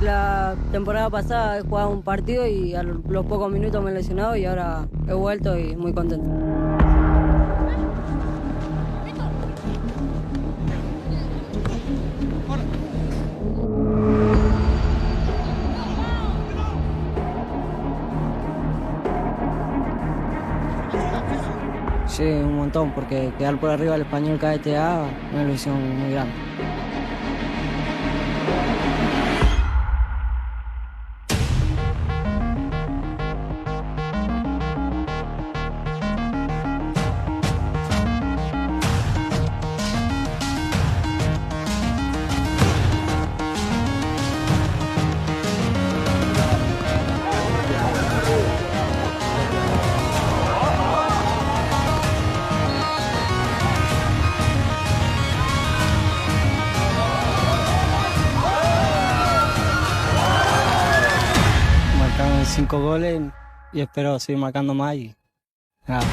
La temporada pasada he jugado un partido y a los pocos minutos me he lesionado y ahora he vuelto y muy contento. Sí, un montón, porque quedar por arriba del Español G.O.A.T una ilusión muy grande. Marcaron 5 goles y espero seguir marcando más y nada.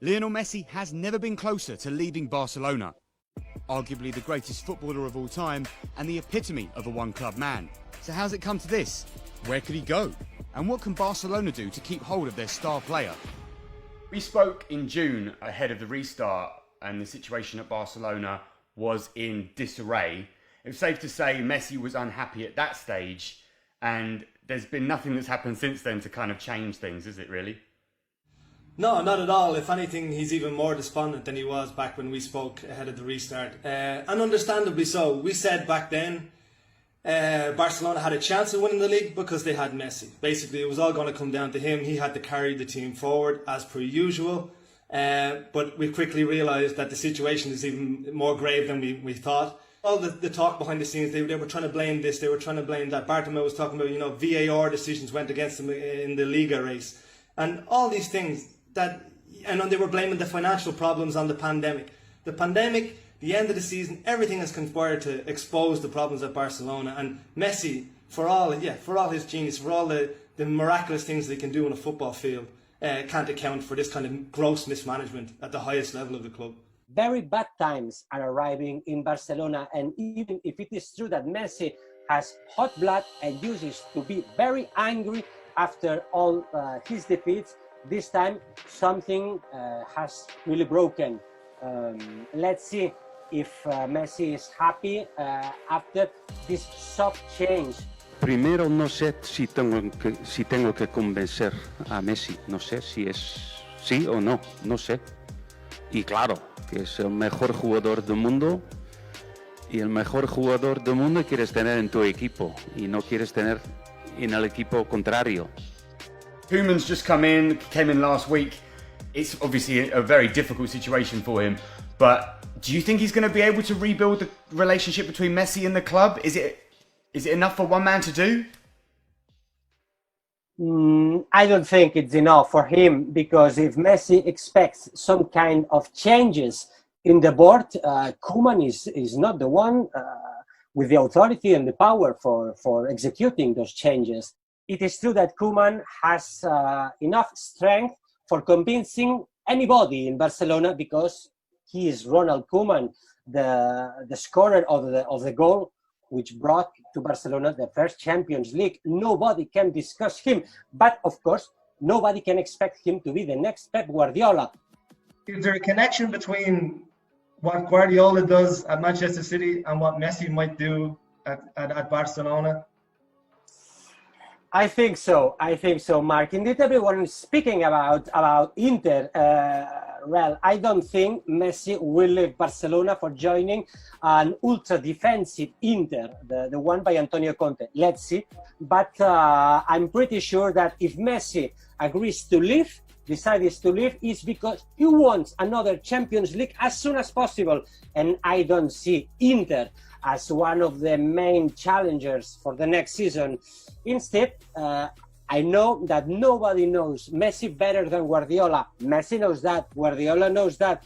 Lionel Messi has never been closer to leading Barcelona. Arguably the greatest footballer of all time and the epitome of a one-club man. So how's it come to this? Where could he go? And what can Barcelona do to keep hold of their star player? We spoke in June ahead of the restart and the situation at Barcelona was in disarray. It was safe to say Messi was unhappy at that stage, and there's been nothing that's happened since then to kind of change things, is it really? No, not at all. If anything, he's even more despondent than he was back when we spoke ahead of the restart. And understandably so. We said back then Barcelona had a chance of winning the league because they had Messi. Basically, it was all going to come down to him. He had to carry the team forward as per usual. But we quickly realised that the situation is even more grave than we thought. All the talk behind the scenes, they were trying to blame this, they were trying to blame that. Bartomeu was talking about, VAR decisions went against them in the Liga race. And all these things. And they were blaming the financial problems on the pandemic. The pandemic, the end of the season, everything has conspired to expose the problems at Barcelona. And Messi, for all his genius, for all the miraculous things they can do on a football field, can't account for this kind of gross mismanagement at the highest level of the club. Very bad times are arriving in Barcelona, and even if it is true that Messi has hot blood and uses to be very angry after all his defeats, this time something has really broken. Let's see if Messi is happy after this soft change. Primero, no sé si tengo que convencer a Messi. No sé si es sí o no, no sé. Y claro, que es el mejor jugador del mundo. Y el mejor jugador del mundo quieres tener en tu equipo. Y no quieres tener en el equipo contrario. Koeman's just came in last week. It's obviously a very difficult situation for him. But do you think he's going to be able to rebuild the relationship between Messi and the club? Is it enough for one man to do? I don't think it's enough for him, because if Messi expects some kind of changes in the board, Koeman is not the one with the authority and the power for executing those changes. It is true that Koeman has enough strength for convincing anybody in Barcelona, because he is Ronald Koeman, the scorer of the goal which brought to Barcelona the first Champions League. Nobody can discuss him, but of course, nobody can expect him to be the next Pep Guardiola. Is there a connection between what Guardiola does at Manchester City and what Messi might do at Barcelona? I think so, Mark. Indeed, everyone is speaking about Inter. Well, I don't think Messi will leave Barcelona for joining an ultra-defensive Inter, the one by Antonio Conte. Let's see. But I'm pretty sure that if Messi decides to leave, is because he wants another Champions League as soon as possible. And I don't see Inter as one of the main challengers for the next season. Instead, I know that nobody knows Messi better than Guardiola. Messi knows that, Guardiola knows that.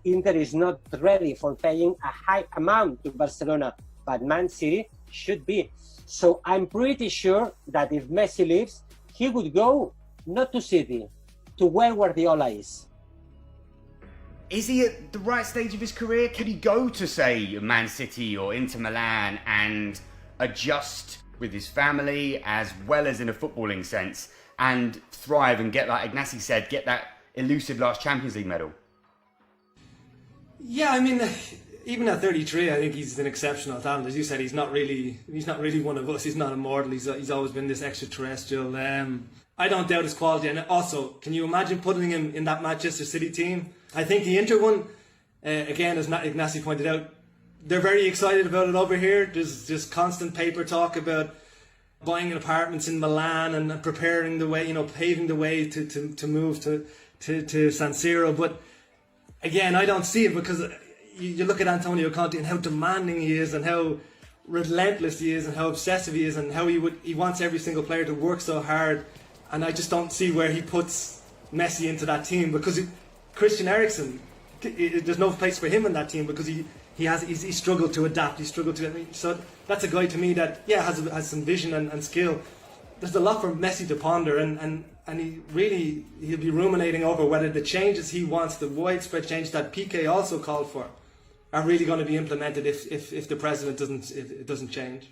Inter is not ready for paying a high amount to Barcelona, but Man City should be. So I'm pretty sure that if Messi leaves, he would go not to City, to where Guardiola is. Is he at the right stage of his career? Could he go to, say, Man City or Inter Milan and adjust with his family as well as in a footballing sense and thrive and get, like Ignasi said, get that elusive last Champions League medal? Yeah, I mean, even at 33, I think he's an exceptional talent. As you said, he's not really one of us. He's not immortal. He's always been this extraterrestrial. I don't doubt his quality. And also, can you imagine putting him in that Manchester City team? I think the Inter one, again, as Ignasi pointed out, they're very excited about it over here. There's just constant paper talk about buying apartments in Milan and preparing the way, paving the way to move to San Siro. But again, I don't see it, because you look at Antonio Conte and how demanding he is and how relentless he is and how obsessive he is and how he wants every single player to work so hard. And I just don't see where he puts Messi into that team, because Christian Eriksen, there's no place for him in that team, because he struggled to adapt. So that's a guy to me that has some vision and skill. There's a lot for Messi to ponder, and he'll be ruminating over whether the changes he wants, the widespread changes that PK also called for, are really going to be implemented if the president doesn't change.